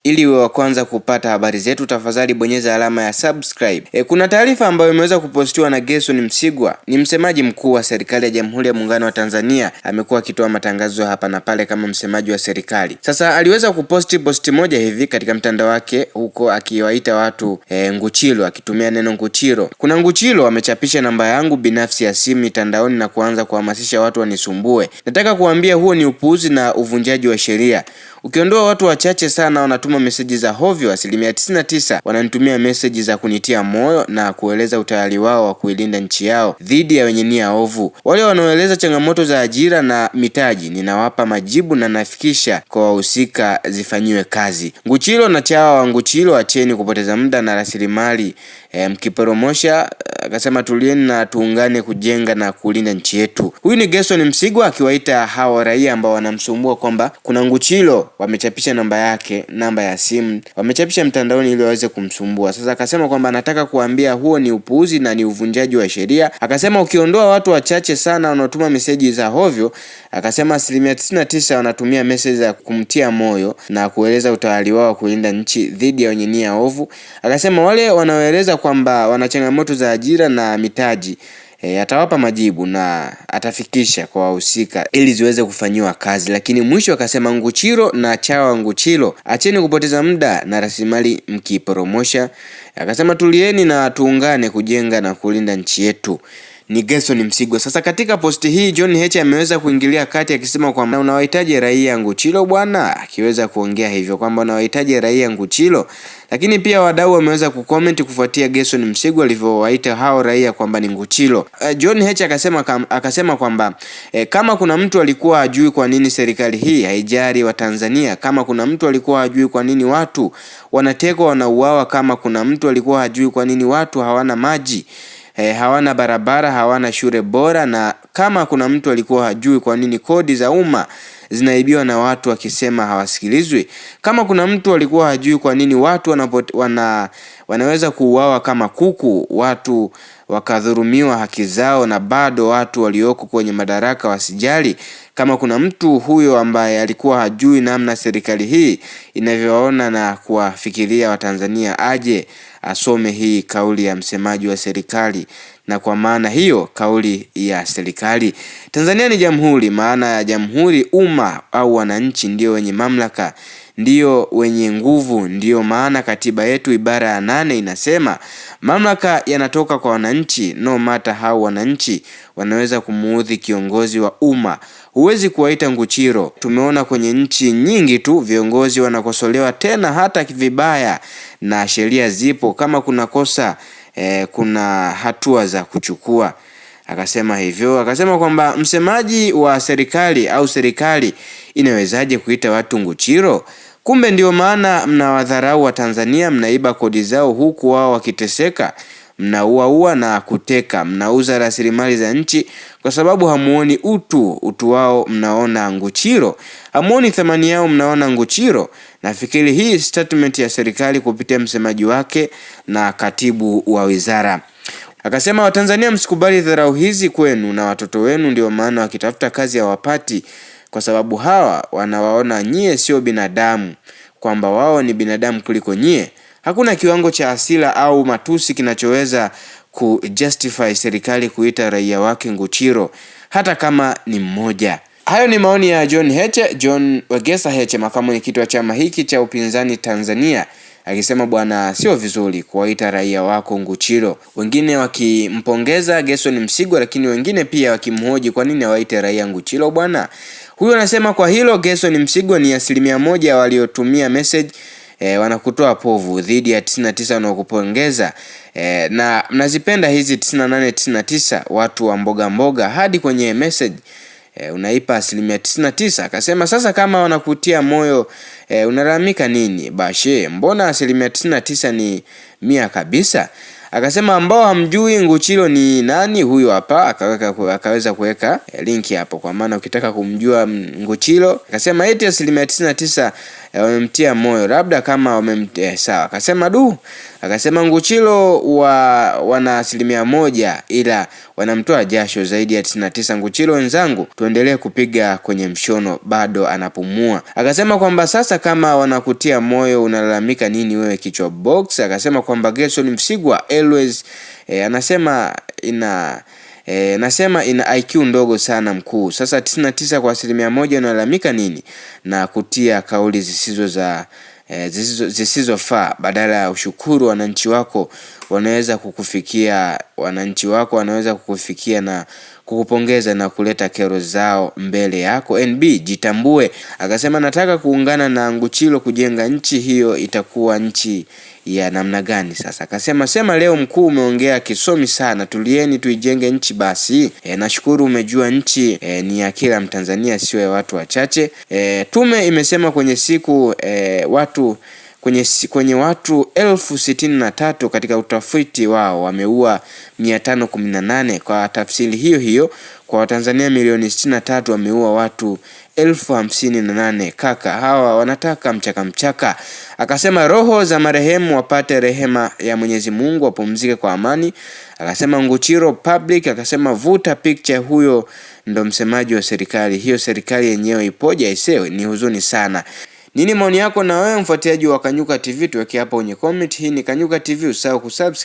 Ili uwe wa kwanza kupata habari zetu, tafadhali bonyeza alama ya subscribe. Kuna taarifa ambayo imeweza kupostiwa na Gerson Msigwa, ni msemaji mkuu wa serikali ya Jamhuri ya Muungano wa Tanzania. Amekuwa akitoa matangazo hapa na pale kama msemaji wa serikali. Sasa aliweza posti moja hivi katika mtandao wake huko akiwaita watu nguchilo, akitumia neno nguchilo. Kuna nguchilo amechapisha namba yangu binafsi ya simu mitandaoni na kuanza kuhamasisha watu wanisumbue. Nataka kuambia huo ni upuuzi na uvunjaji wa sheria. Ukiondoa watu wachache sana wanatuma meseji za hovyo, 99% wananitumia meseji za kunitia moyo na kueleza utayari wao wa kuilinda nchi yao dhidi ya wenye nia ovu. Wale wanaoeleza changamoto za ajira na mitaji, ninawapa majibu na nafikisha kwa wahusika zifanyiwe kazi. Nguchilo na chawa wa nguchilo, acheni kupoteza muda na rasilimali mkiporomosha. Akasema tulieni na tuungane kujenga na kulinda nchi yetu. Huyu ni Gerson Msigwa akiwaita hao raia ambao wanamsumbua kwamba kuna nguchilo wamechapisha namba ya simu, wamechapisha mtandaoni ili waweze kumsumbua. Sasa akasema kwamba anataka kuambia huo ni upuuzi na ni uvunjaji wa sheria. Akasema ukiondoa watu wachache sana wanaotuma meseji za hovyo, akasema 99% wanatumia meseji za kumtia moyo na kueleza utayari wao kulinda nchi dhidi ya wenye nia ovu. Akasema wale wanaoeleza kwamba wana changamoto za ajira na mitaji, atawapa majibu na atafikisha kwa wahusika ili ziweze kufanyiwa kazi. Lakini mwisho akasema nguchilo na chawa nguchilo, acheni kupoteza muda na rasilimali mkiporomosha. Akasema tulieni na tuungane kujenga na kulinda nchi yetu. Ni Gerson Msigwa. Sasa katika posti hii John Heche ameweza kuingilia kati akisema kwamba unawahitaji raia nguchilo bwana, akiweza kuongea hivyo kwamba unawahitaji raia nguchilo. Lakini pia wadau wameweza kucomment kufuatia Gerson Msigwa alivyowaita hao raia kwamba ni nguchilo. John Heche akasema kwamba kama kuna mtu alikuwa hajui kwa nini serikali hii haijali wa Tanzania, kama kuna mtu alikuwa hajui kwa nini watu wanatekwa wanauawa, kama kuna mtu alikuwa hajui kwa nini watu hawana maji, hawana barabara, hawana shule bora, na kama kuna mtu alikuwa hajui kwa nini kodi za umma zinaibiwa na watu wakisema hawasikilizwi, kama kuna mtu alikuwa hajui kwa nini watu wanaweza kuuawa kama kuku, watu wakadhulumiwa haki zao na bado watu walioko kwenye madaraka wasijali, kama kuna mtu huyo ambaye alikuwa hajui namna serikali hii inavyoona na kuwafikiria Watanzania, aje asome hii kauli ya msemaji wa serikali. Na kwa maana hiyo kauli ya serikali, Tanzania ni jamhuri. Maana ya jamhuri, umma au wananchi ndio wenye mamlaka, ndio wenye nguvu. Ndio maana katiba yetu ibara ya 8 inasema mamlaka yanatoka kwa wananchi, no matter how wananchi wanaweza kumuudhi kiongozi wa umma. Huwezi kuwaita nguchiro. Tumeona kwenye nchi nyingi tu viongozi wanakosolewa tena hata vibaya, na sheria zipo, kama kuna kosa kuna hatua za kuchukua. Akasema hivyo. Akasema kwamba msemaji wa serikali au serikali inawezaje kuita watu nguchiro? Kumbe ndio maana mnawadharau wa Tanzania, mnaiba kodi zao huku wao wakiteseka, mnaua na kuteka, mnauza rasilimali za nchi kwa sababu hamuoni utu wao, mnaona nguchiro, hamuoni thamani yao, mnaona nguchiro. Nafikiri hii statement ya serikali kupitia msemaji wake na katibu wa wizara. Akasema Watanzania msikubali dharau hizi kwenu na watoto wenu, ndio maana wakitafuta kazi hawapati kwa sababu hawa wanawaona nyie sio binadamu, kwamba wao ni binadamu kuliko nyie. Hakuna kiwango cha hasira au matusi kinachoweza kujustify serikali kuita raia wake nguchiro, hata kama ni mmoja. Hayo ni maoni ya John Heche, John Wegesa Heche, makamu mwenyekiti wa chama hiki cha upinzani Tanzania, akisema bwana, sio vizuri kuwaita raia wako nguchiro. Wengine wakimpongeza Gerson Msigwa, lakini wengine pia wakimhoji kwa nini waite raia nguchiro bwana. Huyo anasema kwa hilo Gerson Msigwa ni 1% waliotumia message wanakutoa povu dhidi ya 99 wanaokupongeza, na mnazipenda hizi 98-99 watu wa mboga hadi kwenye message unaipa 99%. Akasema sasa kama wanakutia moyo unalalamika nini? Bashe, mbona 99% ni 100 kabisa? Akasema ambao hamjui nguchiro ni nani, huyo hapa. Akaweza kuweka linki hapo kwa maana ukitaka kumjua nguchiro. Akasema eti 99% wamemtia moyo, labda kama wamemtia sawa. Akasema Nguchilo wana 100%, ila wanamtoa jasho zaidi ya 99. Nguchilo wenzangu, tuendelee kupiga kwenye mshono, bado anapumua. Akasema kwamba sasa kama wanakutia moyo unalalamika nini wewe kichwa box. Akasema kwamba Gerson Msigwa always anasema ina IQ ndogo sana mkuu. Sasa 99 kwa 100% unalalamika nini na kutia kauli zisizofaa. Badala ya ushukuru, wananchi wako wanaweza kukufikia na kukupongeza na kuleta kero zao mbele yako. NB jitambue. Akasema nataka kuungana na Nguchilo kujenga nchi, hiyo itakuwa nchi ya namna gani sasa? Akasema leo mkuu umeongea kisomi sana, tulieni tuijenge nchi basi. Nashukuru umejua nchi ni ya kila Mtanzania, sio ya watu wachache. Tume imesema kwenye siku kwenye watu 1063 katika utafiti wao wameua 518. Kwa tafsiri hiyo kwa Watanzania milioni 63 wameua watu 1058. Kaka hawa wanataka mchaka. Akasema roho za marehemu wapate rehema ya Mwenyezi Mungu, wapumzike kwa amani. Akasema Nguchilo public. Akasema vuta picture, huyo ndo msemaji wa serikali. Hiyo serikali yenyewe ipoje isewe, ni huzuni sana. Nini maoni yako na wewe mfuatiliaji wa Kanyuka TV? Tuweke hapo kwenye comment. Hii ni Kanyuka TV, usahau kusubscribe.